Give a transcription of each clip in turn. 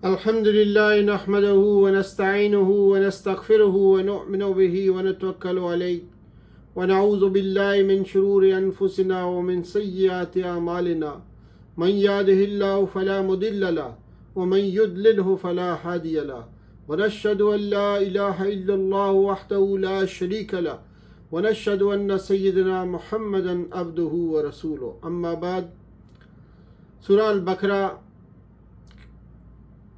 الحمد لله نحمده ونستعينه ونستغفره ونؤمن به ونتوكل عليه ونعوذ بالله من شرور أنفسنا ومن سيئات أعمالنا من يهده الله فلا مضل له ومن يضلله فلا هادي له ونشهد أن لا إله إلا الله وحده لا شريك له ونشهد أن سيدنا محمدا عبده ورسوله اما بعد سورہ البقرہ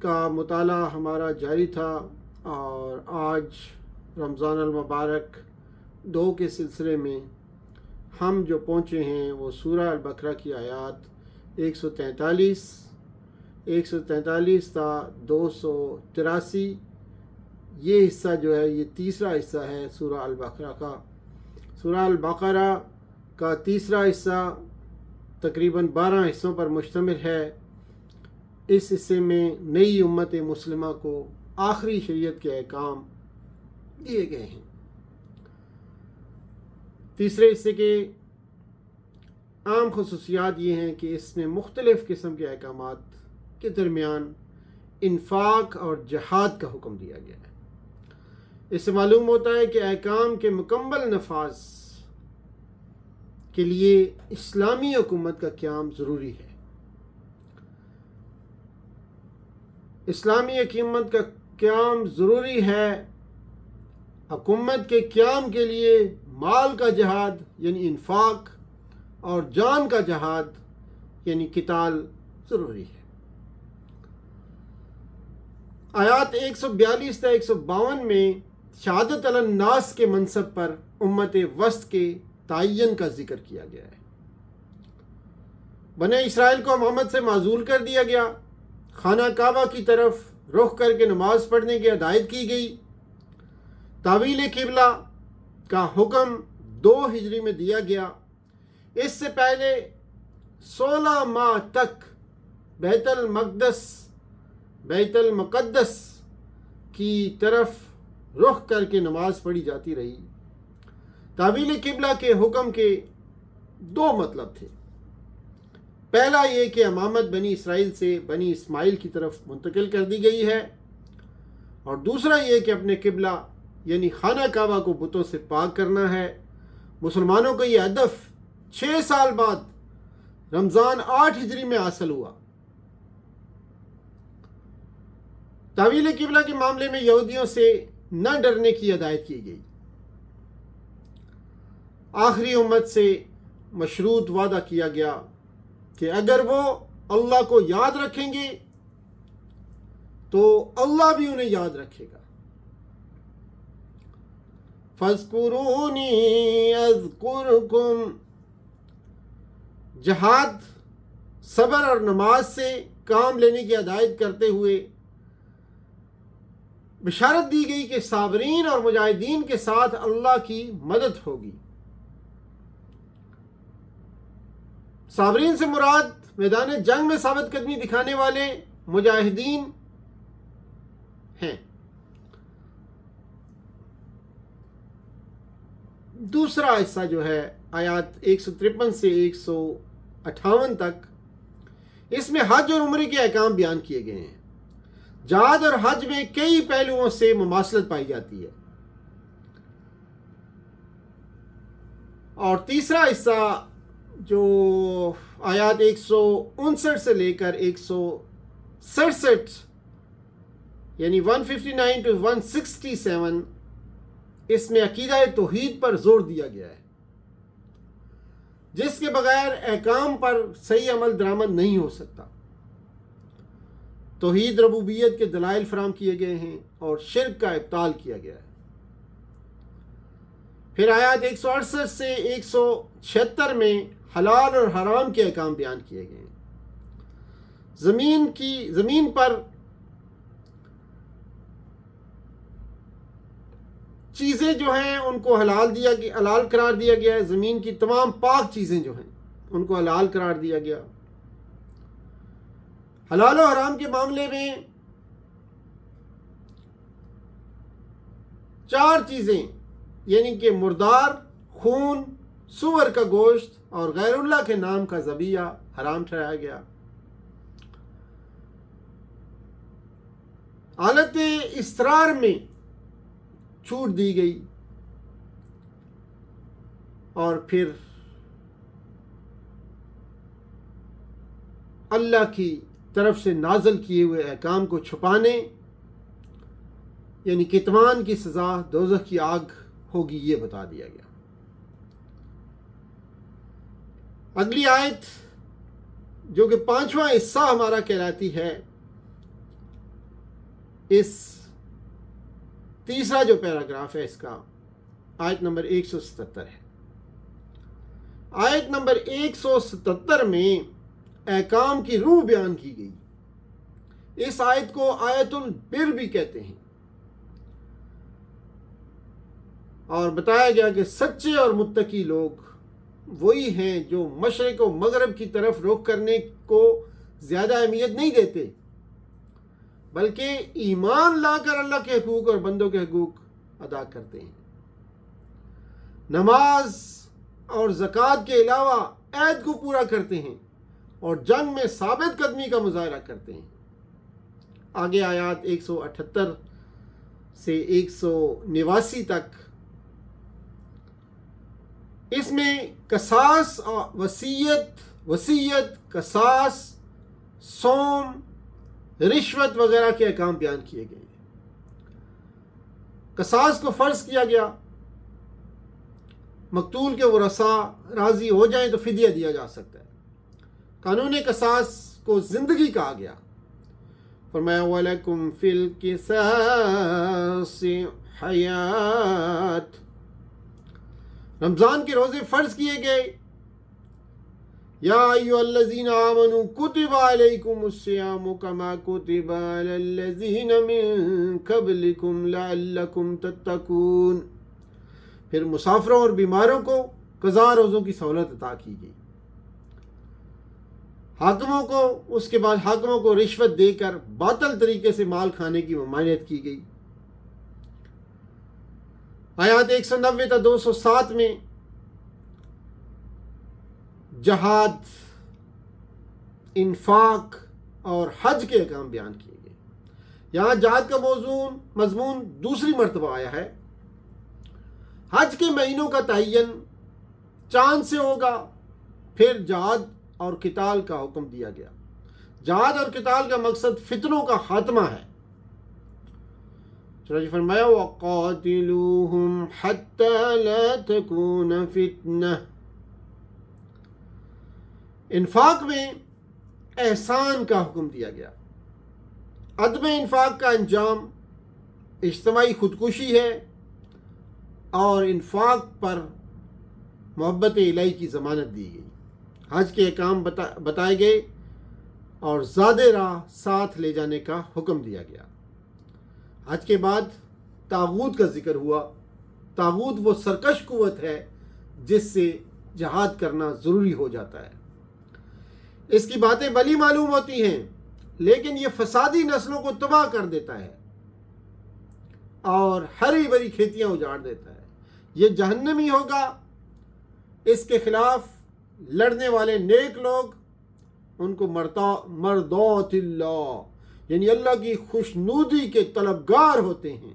کا مطالعہ ہمارا جاری تھا اور آج رمضان المبارک 2 کے سلسلے میں ہم جو پہنچے ہیں وہ سورہ البقرہ کی آیات 143 تا 283. یہ حصہ جو ہے یہ تیسرا حصہ ہے سورہ البقرہ کا. سورہ البقرہ کا تیسرا حصہ تقریباً 12 حصوں پر مشتمل ہے. اس حصے میں نئی امت مسلمہ کو آخری شریعت کے احکام دیے گئے ہیں. تیسرے حصے کے عام خصوصیات یہ ہیں کہ اس میں مختلف قسم کے احکامات کے درمیان انفاق اور جہاد کا حکم دیا گیا ہے. اس سے معلوم ہوتا ہے کہ احکام کے مکمل نفاذ کے لیے اسلامی حکومت کا قیام ضروری ہے. اسلامی حکومت کا قیام ضروری ہے. حکومت کے قیام کے لیے مال کا جہاد یعنی انفاق اور جان کا جہاد یعنی قتال ضروری ہے. آیات 142 تا 152 میں شہادت علی الناس کے منصب پر امت وسط کے تعین کا ذکر کیا گیا ہے. بنی اسرائیل کو محمد سے معزول کر دیا گیا. خانہ کعبہ کی طرف رخ کر کے نماز پڑھنے کی ہدایت کی گئی. تعویل قبلہ کا حکم 2 ہجری میں دیا گیا. اس سے پہلے 16 ماہ تک بیت المقدس کی طرف رخ کر کے نماز پڑھی جاتی رہی. تعویل قبلہ کے حکم کے 2 مطلب تھے. پہلا یہ کہ امامت بنی اسرائیل سے بنی اسماعیل کی طرف منتقل کر دی گئی ہے، اور دوسرا یہ کہ اپنے قبلہ یعنی خانہ کعبہ کو بتوں سے پاک کرنا ہے. مسلمانوں کو یہ ہدف 6 سال بعد رمضان 8 ہجری میں حاصل ہوا. تعویل قبلہ کے معاملے میں یہودیوں سے نہ ڈرنے کی ہدایت کی گئی. آخری امت سے مشروط وعدہ کیا گیا کہ اگر وہ اللہ کو یاد رکھیں گے تو اللہ بھی انہیں یاد رکھے گا. فَاذْكُرُونِي أَذْكُرْكُمْ. جہاد، صبر اور نماز سے کام لینے کی ہدایت کرتے ہوئے بشارت دی گئی کہ صابرین اور مجاہدین کے ساتھ اللہ کی مدد ہوگی. صابرین سے مراد میدان جنگ میں ثابت قدمی دکھانے والے مجاہدین ہیں. دوسرا حصہ جو ہے آیات 153 سے 158 تک، اس میں حج اور عمرے کے احکام بیان کیے گئے ہیں. جہاد اور حج میں کئی پہلوؤں سے مماثلت پائی جاتی ہے. اور تیسرا حصہ جو آیات 159 سے لے کر 167 یعنی 159 to 167، اس میں عقیدہ توحید پر زور دیا گیا ہے، جس کے بغیر احکام پر صحیح عمل درآمد نہیں ہو سکتا. توحید ربوبیت کے دلائل فراہم کیے گئے ہیں اور شرک کا ابطال کیا گیا ہے. پھر آیات 168 سے 176 میں حلال اور حرام کے احکام بیان کیے گئے ہیں. زمین پر چیزیں جو ہیں ان کو حلال قرار دیا گیا ہے. زمین کی تمام پاک چیزیں جو ہیں ان کو حلال قرار دیا گیا. حلال و حرام کے معاملے میں 4 چیزیں یعنی کہ مردار، خون، سور کا گوشت اور غیر اللہ کے نام کا ذبیحہ حرام ٹھہرایا گیا. حالت اضطرار میں چھوٹ دی گئی اور پھر اللہ کی طرف سے نازل کیے ہوئے احکام کو چھپانے یعنی کتمان کی سزا دوزخ کی آگ ہوگی، یہ بتا دیا گیا۔ اگلی آیت جو کہ 5واں حصہ ہمارا کہلاتی ہے، اس تیسرا جو پیراگراف ہے اس کا، آیت نمبر 177 ہے۔ آیت نمبر 177 میں احکام کی روح بیان کی گئی۔ اس آیت کو آیت البر بھی کہتے ہیں، اور بتایا گیا کہ سچے اور متقی لوگ وہی ہیں جو مشرق و مغرب کی طرف رخ کرنے کو زیادہ اہمیت نہیں دیتے، بلکہ ایمان لا کر اللہ کے حقوق اور بندوں کے حقوق ادا کرتے ہیں، نماز اور زکوٰۃ کے علاوہ عہد کو پورا کرتے ہیں اور جنگ میں ثابت قدمی کا مظاہرہ کرتے ہیں۔ آگے آیات 178 سے 189 تک، اس میں قصاص، وصیت، قصاص، صوم، رشوت وغیرہ کے احکام بیان کیے گئے ہیں۔ قصاص کو فرض کیا گیا، مقتول کے ورثاء راضی ہو جائیں تو فدیہ دیا جا سکتا ہے۔ قانون قصاص کو زندگی کہا گیا، فرمایا وَلَكُمْ فِي الْقِصَاصِ حَيَاةٌ۔ رمضان کے روزے فرض کیے گئے، یا ایھا الذین آمنوا کتب علیکم الصیام کما کتب علی الذین من قبلکم لعلکم تتقون۔ پھر مسافروں اور بیماروں کو قضاء روزوں کی سہولت عطا کی گئی۔ حاکموں کو اس کے بعد حاکموں کو رشوت دے کر باطل طریقے سے مال کھانے کی ممانعت کی گئی۔ آیات 190 تا 207 میں جہاد، انفاق اور حج کے احکام بیان کیے گئے۔ یہاں جہاد کا مضمون دوسری مرتبہ آیا ہے۔ حج کے مہینوں کا تعین چاند سے ہوگا، پھر جہاد اور قتال کا حکم دیا گیا۔ جہاد اور قتال کا مقصد فتنوں کا خاتمہ ہے۔ چنانچہ فرمایا وَقَاتِلُوهُمْ حَتَّى لَا تَكُونَ فِتْنَةٌ۔ انفاق میں احسان کا حکم دیا گیا۔ عدم انفاق کا انجام اجتماعی خودکشی ہے، اور انفاق پر محبت الہی کی ضمانت دی گئی۔ حج کے احکام بتائے گئے اور زیادہ راہ ساتھ لے جانے کا حکم دیا گیا۔ حج کے بعد طاغوت کا ذکر ہوا۔ طاغوت وہ سرکش قوت ہے جس سے جہاد کرنا ضروری ہو جاتا ہے۔ اس کی باتیں بھلی معلوم ہوتی ہیں، لیکن یہ فسادی نسلوں کو تباہ کر دیتا ہے اور ہری بھری کھیتیاں اجاڑ دیتا ہے۔ یہ جہنمی ہوگا۔ اس کے خلاف لڑنے والے نیک لوگ ان کو مرضات اللہ یعنی اللہ کی خوشنودی کے طلبگار ہوتے ہیں۔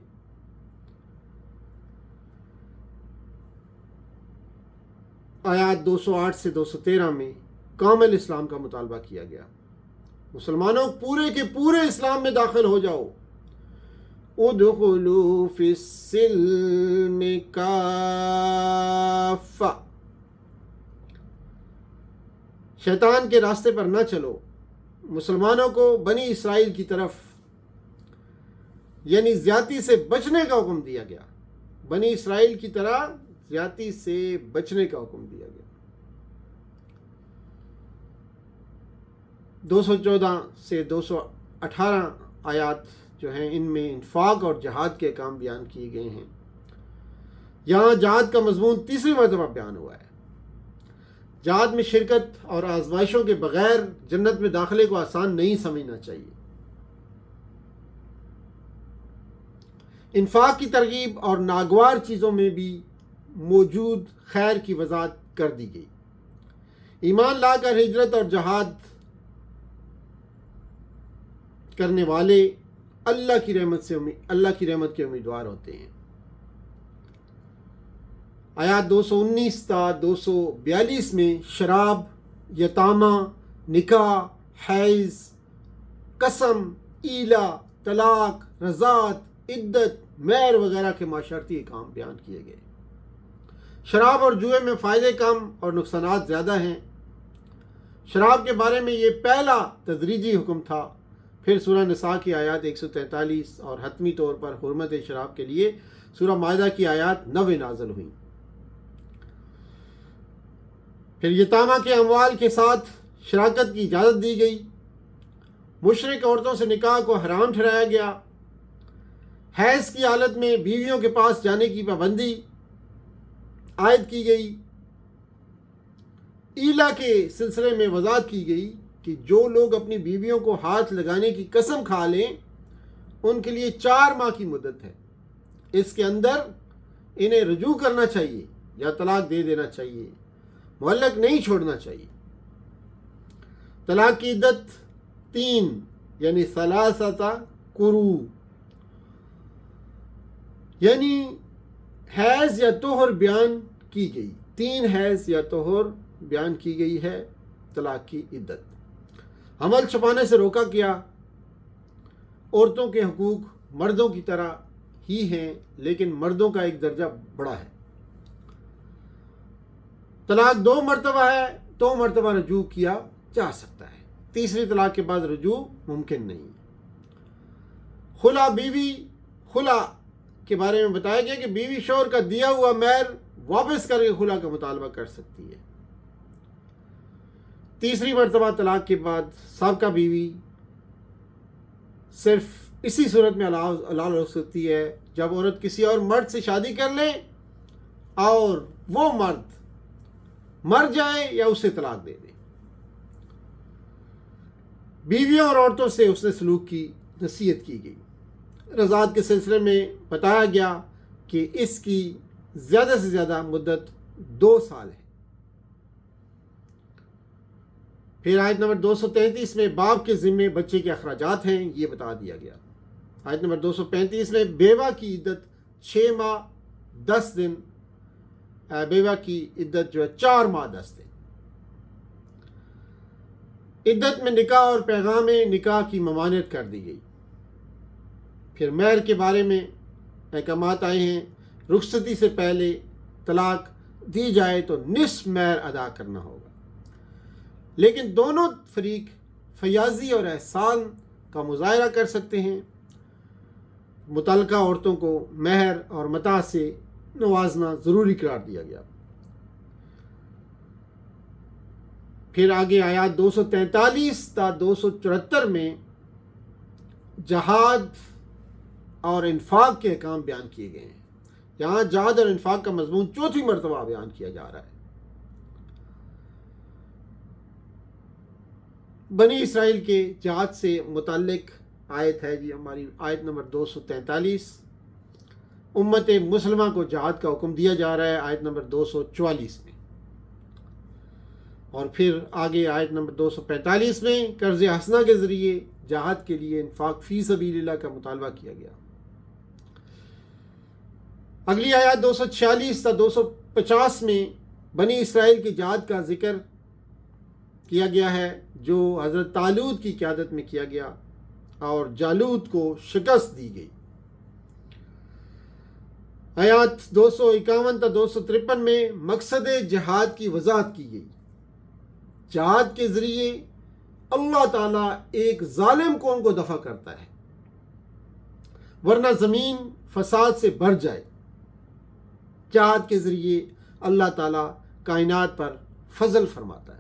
آیات 208 سے 213 میں کامل اسلام کا مطالبہ کیا گیا۔ مسلمانوں پورے کے پورے اسلام میں داخل ہو جاؤ۔ ادخلوا فی السلم کافہ۔ شیطان کے راستے پر نہ چلو۔ مسلمانوں کو بنی اسرائیل کی طرف یعنی زیادتی سے بچنے کا حکم دیا گیا۔ بنی اسرائیل کی طرح زیادتی سے بچنے کا حکم دیا گیا۔ 214 سے 218 آیات جو ہیں ان میں انفاق اور جہاد کے کام بیان کیے گئے ہیں۔ یہاں جہاد کا مضمون تیسری مرتبہ بیان ہوا ہے۔ جہاد میں شرکت اور آزمائشوں کے بغیر جنت میں داخلے کو آسان نہیں سمجھنا چاہیے۔ انفاق کی ترغیب اور ناگوار چیزوں میں بھی موجود خیر کی وضاحت کر دی گئی۔ ایمان لا کر ہجرت اور جہاد کرنے والے اللہ کی رحمت کے امیدوار ہوتے ہیں۔ آیات 219 تا 242 میں شراب، یتامہ، نکاح، حیض، قسم، ایلا، طلاق، رضاعت، عدت، مہر وغیرہ کے معاشرتی احکام بیان کیے گئے۔ شراب اور جوئے میں فائدے کم اور نقصانات زیادہ ہیں۔ شراب کے بارے میں یہ پہلا تدریجی حکم تھا، پھر سورہ نساء کی آیات 143 اور حتمی طور پر حرمت شراب کے لیے سورہ مائدہ کی آیات 90 نازل ہوئیں۔ پھر یتامہ کے اموال کے ساتھ شراکت کی اجازت دی گئی۔ مشرک عورتوں سے نکاح کو حرام ٹھہرایا گیا۔ حیض کی حالت میں بیویوں کے پاس جانے کی پابندی عائد کی گئی۔ ایلا کے سلسلے میں وضاحت کی گئی کہ جو لوگ اپنی بیویوں کو ہاتھ لگانے کی قسم کھا لیں ان کے لیے 4 ماہ کی مدت ہے، اس کے اندر انہیں رجوع کرنا چاہیے یا طلاق دے دینا چاہیے، معلق نہیں چھوڑنا چاہیے۔ طلاق کی عدت 3 یعنی ثلاثہ قروء یعنی حیض یا طہر بیان کی گئی، 3 حیض یا طہر بیان کی گئی ہے طلاق کی عدت۔ حمل چھپانے سے روکا گیا۔ عورتوں کے حقوق مردوں کی طرح ہی ہیں لیکن مردوں کا ایک درجہ بڑا ہے۔ طلاق 2 مرتبہ ہے، 2 مرتبہ رجوع کیا جا سکتا ہے، تیسری طلاق کے بعد رجوع ممکن نہیں۔ خلا کے بارے میں بتایا گیا کہ بیوی شوہر کا دیا ہوا مہر واپس کر کے خلا کا مطالبہ کر سکتی ہے۔ تیسری مرتبہ طلاق کے بعد سابقہ بیوی صرف اسی صورت میں حلال ہو سکتی ہے جب عورت کسی اور مرد سے شادی کر لے اور وہ مرد مر جائے یا اسے طلاق دے دے۔ بیویوں اور عورتوں سے حسن سلوک کی نصیحت کی گئی۔ رضاعت کے سلسلے میں بتایا گیا کہ اس کی زیادہ سے زیادہ مدت 2 سال ہے۔ پھر آیت نمبر 233 میں باپ کے ذمے بچے کے اخراجات ہیں، یہ بتا دیا گیا۔ آیت نمبر 235 میں بیوہ کی عدت 6 ماہ 10 دن، بیوہ کی عدت جو ہے 4 ماہ 10 دن۔ عدت میں نکاح اور پیغام نکاح کی ممانعت کر دی گئی۔ پھر مہر کے بارے میں احکامات آئے ہیں۔ رخصتی سے پہلے طلاق دی جائے تو نصف مہر ادا کرنا ہوگا، لیکن دونوں فریق فیاضی اور احسان کا مظاہرہ کر سکتے ہیں۔ متعلقہ عورتوں کو مہر اور متاع سے نوازنا ضروری قرار دیا گیا۔ پھر آگے آیات 243 تا 274 میں جہاد اور انفاق کے احکام بیان کیے گئے ہیں۔ یہاں جہاد اور انفاق کا مضمون 4تھی مرتبہ بیان کیا جا رہا ہے۔ بنی اسرائیل کے جہاد سے متعلق آیت ہے جی ہماری آیت نمبر 243۔ امت مسلمہ کو جہاد کا حکم دیا جا رہا ہے آیت نمبر 244 میں۔ اور پھر آگے آیت نمبر 245 میں قرض حسنہ کے ذریعے جہاد کے لیے انفاق فی سبیل اللہ کا مطالبہ کیا گیا۔ اگلی آیات 246 تا 250 میں بنی اسرائیل کی جہاد کا ذکر کیا گیا ہے جو حضرت طالوت کی قیادت میں کیا گیا اور جالوت کو شکست دی گئی۔ آیات 251 تا 253 میں مقصد جہاد کی وضاحت کی گئی۔ جہاد کے ذریعے اللہ تعالیٰ ایک ظالم قوم کو دفع کرتا ہے ورنہ زمین فساد سے بھر جائے۔ جہاد کے ذریعے اللہ تعالیٰ کائنات پر فضل فرماتا ہے۔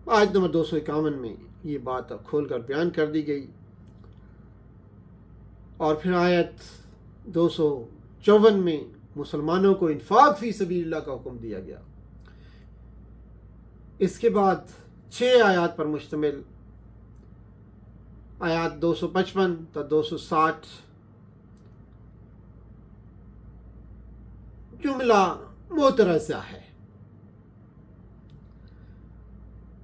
آیت نمبر 251 میں یہ بات کھول کر بیان کر دی گئی۔ اور پھر آیت 254 میں مسلمانوں کو انفاق فی سبیل اللہ کا حکم دیا گیا۔ اس کے بعد 6 آیات پر مشتمل آیات 255 تا 260 جملہ معترضہ ہے۔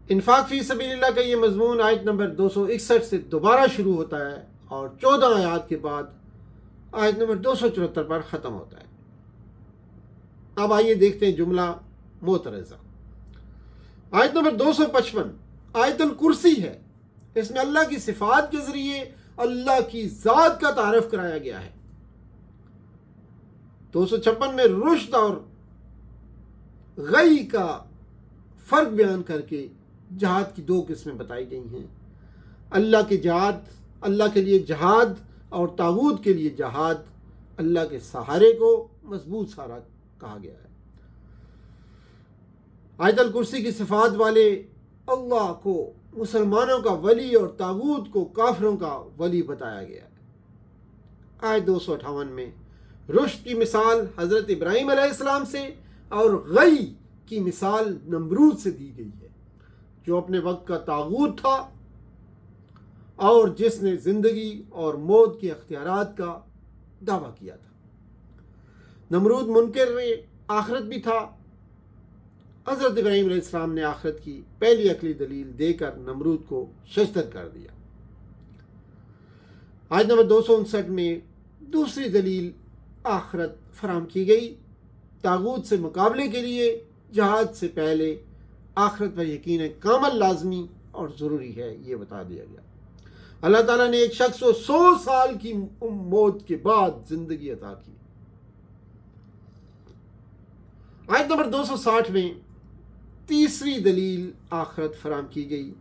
انفاق فی سبیل اللہ کا یہ مضمون آیت نمبر 261 سے دوبارہ شروع ہوتا ہے اور 14 آیات کے بعد آیت نمبر 274 پر ختم ہوتا ہے۔ اب آئیے دیکھتے ہیں جملہ معترضہ۔ آیت نمبر 255 آیت الکرسی ہے، اس میں اللہ کی صفات کے ذریعے اللہ کی ذات کا تعارف کرایا گیا ہے۔ 256 میں رشد اور غی کا فرق بیان کر کے جہاد کی 2 قسمیں بتائی گئی ہیں، اللہ کے لیے جہاد اور طاغوت کے لیے جہاد۔ اللہ کے سہارے کو مضبوط سہارا کہا گیا ہے۔ آیت الکرسی کی صفات والے اللہ کو مسلمانوں کا ولی اور طاغوت کو کافروں کا ولی بتایا گیا ہے۔ آیت 258 میں رشد کی مثال حضرت ابراہیم علیہ السلام سے اور غی کی مثال نمرود سے دی گئی ہے، جو اپنے وقت کا طاغوت تھا اور جس نے زندگی اور موت کے اختیارات کا دعویٰ کیا تھا۔ نمرود منکر آخرت بھی تھا۔ حضرت ابراہیم علیہ السلام نے آخرت کی پہلی عقلی دلیل دے کر نمرود کو ششدر کر دیا۔ آیت نمبر 259 میں دوسری دلیل آخرت فراہم کی گئی۔ طاغوت سے مقابلے کے لیے جہاد سے پہلے آخرت پر یقین کامل لازمی اور ضروری ہے، یہ بتا دیا گیا۔ اللہ تعالیٰ نے ایک شخص کو 100 سال کی موت کے بعد زندگی عطا کی۔ آیت نمبر 260 میں تیسری دلیل آخرت فراہم کی گئی۔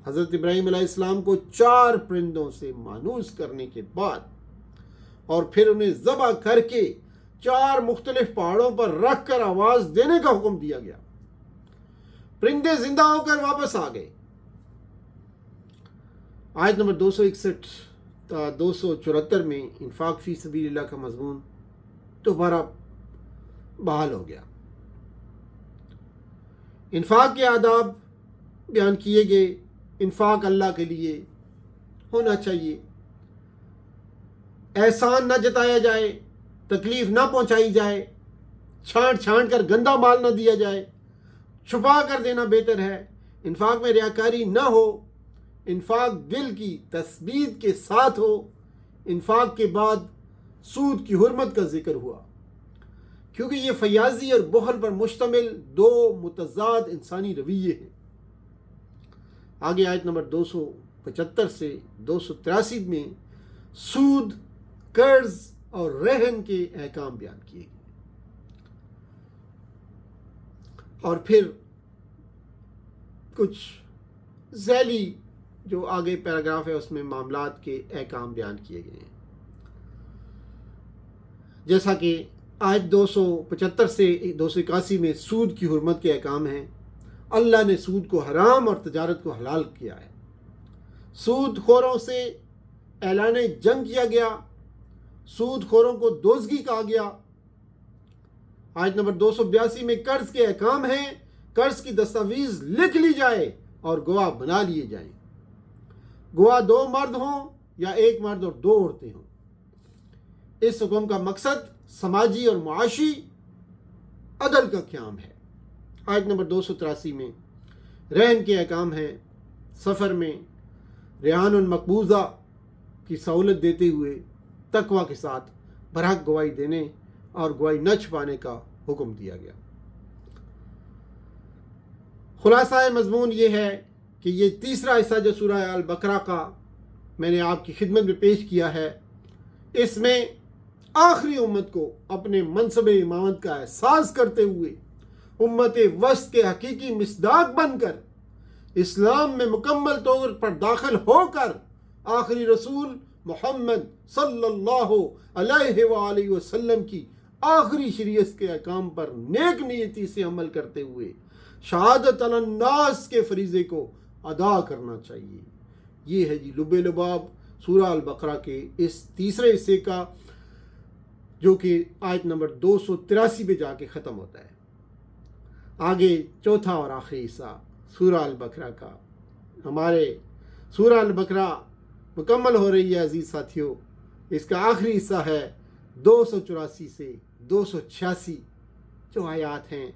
حضرت ابراہیم علیہ السلام کو 4 پرندوں سے مانوس کرنے کے بعد اور پھر انہیں ذبح کر کے 4 مختلف پہاڑوں پر رکھ کر آواز دینے کا حکم دیا گیا۔ پرندے زندہ ہو کر واپس آ گئے۔ آیت نمبر 261 تا 274 میں انفاق فی سبیل اللہ کا مضمون دوبارہ بحال ہو گیا۔ انفاق کے آداب بیان کیے گئے۔ انفاق اللہ کے لیے ہونا چاہیے، احسان نہ جتایا جائے، تکلیف نہ پہنچائی جائے، چھانٹ کر گندا مال نہ دیا جائے، چھپا کر دینا بہتر ہے۔ انفاق میں ریاکاری نہ ہو، انفاق دل کی تثبیت کے ساتھ ہو۔ انفاق کے بعد سود کی حرمت کا ذکر ہوا، کیونکہ یہ فیاضی اور بخل پر مشتمل 2 متضاد انسانی رویے ہیں۔ آگے آیت نمبر 275 سے 283 میں سود، قرض اور رہن کے احکام بیان کیے گئے، اور پھر کچھ ذیلی جو آگے پیراگراف ہے اس میں معاملات کے احکام بیان کیے گئے ہیں، جیسا کہ آیت 275 سے 281 میں سود کی حرمت کے احکام ہیں۔ اللہ نے سود کو حرام اور تجارت کو حلال کیا ہے۔ سود خوروں سے اعلان جنگ کیا گیا، سود خوروں کو دوزگی کہا گیا۔ آیت نمبر 282 میں قرض کے احکام ہیں۔ قرض کی دستاویز لکھ لی جائے اور گواہ بنا لیے جائیں۔ گواہ 2 مرد ہوں یا 1 مرد اور 2 عورتیں ہوں۔ اس حکم کا مقصد سماجی اور معاشی عدل کا قیام ہے۔ آیت نمبر 283 میں رہن کے احکام ہیں۔ سفر میں ریحان المقبوضہ کی سہولت دیتے ہوئے تقوی کے ساتھ برحق گواہی دینے اور گواہی نہ چھپانے کا حکم دیا گیا۔ خلاصہ مضمون یہ ہے کہ یہ تیسرا حصہ جو سورہ البقرہ کا میں نے آپ کی خدمت میں پیش کیا ہے، اس میں آخری امت کو اپنے منصب امامت کا احساس کرتے ہوئے امت وسط کے حقیقی مصداق بن کر اسلام میں مکمل طور پر داخل ہو کر آخری رسول محمد صلی اللہ علیہ وآلہ وسلم کی آخری شریعت کے احکام پر نیک نیتی سے عمل کرتے ہوئے شہادت علی الناس کے فریضے کو ادا کرنا چاہیے۔ یہ ہے جی لب لباب سورہ البقرہ کے اس تیسرے حصے کا، جو کہ آیت نمبر 283 پہ جا کے ختم ہوتا ہے۔ آگے چوتھا اور آخری حصہ سورہ البقرہ کا، ہمارے سورہ البقرہ مکمل ہو رہی ہے عزیز ساتھیوں۔ اس کا آخری حصہ ہے 284 سے 286 جو آیات ہیں۔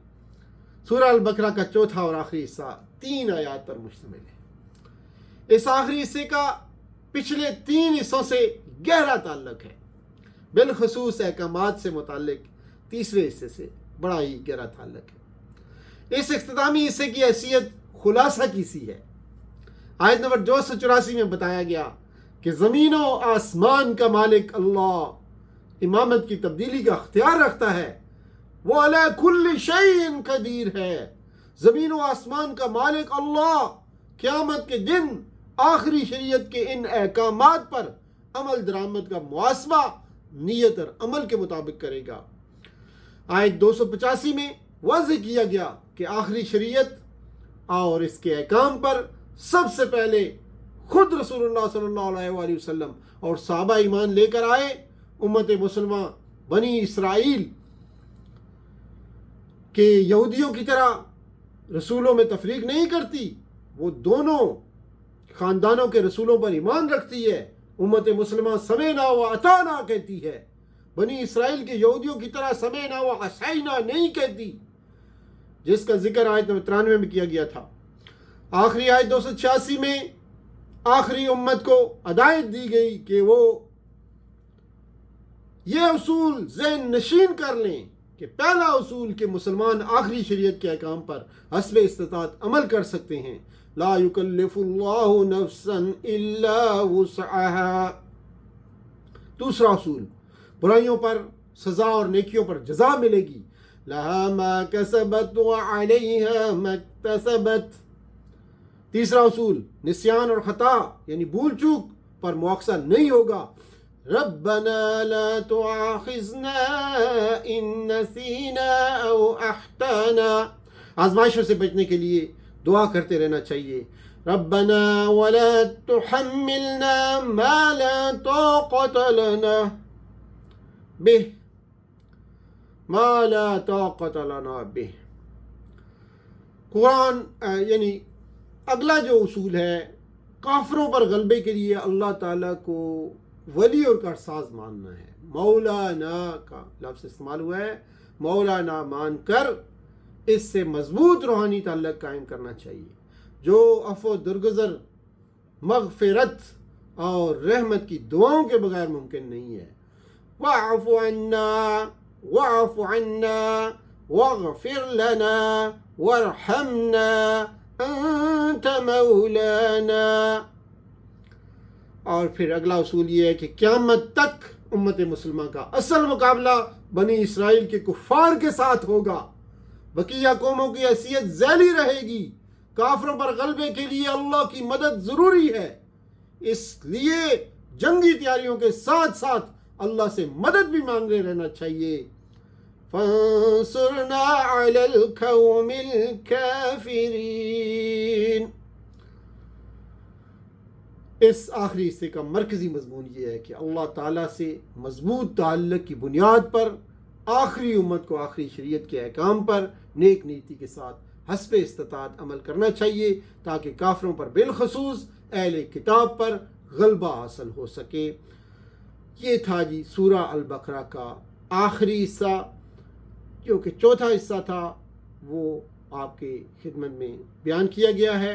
سورہ البقرہ کا چوتھا اور آخری حصہ 3 آیات پر مشتمل ہے۔ اس آخری حصے کا پچھلے 3 حصوں سے گہرا تعلق ہے، بالخصوص احکامات سے متعلق تیسرے حصے سے بڑا ہی گہرا تعلق ہے۔ اس اختتامی حصے کی حیثیت خلاصہ کی سی ہے۔ آیت نمبر 284 میں بتایا گیا کہ زمین و آسمان کا مالک اللہ امامت کی تبدیلی کا اختیار رکھتا ہے، وہ علی کل شیء قدیر ہے۔ زمین و آسمان کا مالک اللہ قیامت کے دن آخری شریعت کے ان احکامات پر عمل درآمد کا محاسبہ نیت اور عمل کے مطابق کرے گا۔ آیت 285 میں واضح کیا گیا کہ آخری شریعت اور اس کے احکام پر سب سے پہلے خود رسول اللہ صلی اللہ علیہ وآلہ وسلم اور صحابہ ایمان لے کر آئے۔ امت مسلمہ بنی اسرائیل کہ یہودیوں کی طرح رسولوں میں تفریق نہیں کرتی، وہ دونوں خاندانوں کے رسولوں پر ایمان رکھتی ہے۔ امت مسلمہ سمعنا و اطعنا کہتی ہے، بنی اسرائیل کے یہودیوں کی طرح سمعنا و عصینا نہیں کہتی، جس کا ذکر آیت نمبر 93 میں کیا گیا تھا۔ آخری آیت 286 میں آخری امت کو ہدایت دی گئی کہ وہ یہ اصول ذہن نشین کر لیں کہ پہلا اصول کہ مسلمان آخری شریعت کے احکام پر حسب استطاعت عمل کر سکتے ہیں، لا یکلف اللہ نفسا الا وسعها۔ دوسرا اصول، برائیوں پر سزا اور نیکیوں پر جزا ملے گی، لہا ما کسبت وعلیہا ما اکتسبت۔ تیسرا اصول، نسیان اور خطا یعنی بھول چوک پر مواخذہ نہیں ہوگا، ربنا لا تؤاخذنا ان نسینا او اخطانا۔ آزمائشوں سے بچنے کے لیے دعا کرتے رہنا چاہیے، ربنا ولا تحملنا ما لا طاقت لنا به، ما لا طاقت لنا به۔ قرآن یعنی اگلا جو اصول ہے، کافروں پر غلبے کے لیے اللہ تعالیٰ کو ولی اور کارساز ماننا ہے۔ مولانا کا لفظ استعمال ہوا ہے، مولانا مان کر اس سے مضبوط روحانی تعلق قائم کرنا چاہیے، جو عفو درگزر، مغفرت اور رحمت کی دعاؤں کے بغیر ممکن نہیں ہے۔ واعف عنا واعف عنا واغفر لنا وارحمنا انت مولانا۔ اور پھر اگلا اصول یہ ہے کہ قیامت تک امت مسلمہ کا اصل مقابلہ بنی اسرائیل کے کفار کے ساتھ ہوگا، بقیہ قوموں کی حیثیت ذیلی رہے گی۔ کافروں پر غلبے کے لیے اللہ کی مدد ضروری ہے، اس لیے جنگی تیاریوں کے ساتھ ساتھ اللہ سے مدد بھی مانگتے رہنا چاہیے۔ فانصرنا علی القوم الکافرین۔ اس آخری حصے کا مرکزی مضمون یہ ہے کہ اللہ تعالیٰ سے مضبوط تعلق کی بنیاد پر آخری امت کو آخری شریعت کے احکام پر نیک نیتی کے ساتھ حسب استطاعت عمل کرنا چاہیے، تاکہ کافروں پر بالخصوص اہل کتاب پر غلبہ حاصل ہو سکے۔ یہ تھا جی سورہ البقرہ کا آخری حصہ، جو کہ چوتھا حصہ تھا، وہ آپ کے خدمت میں بیان کیا گیا ہے۔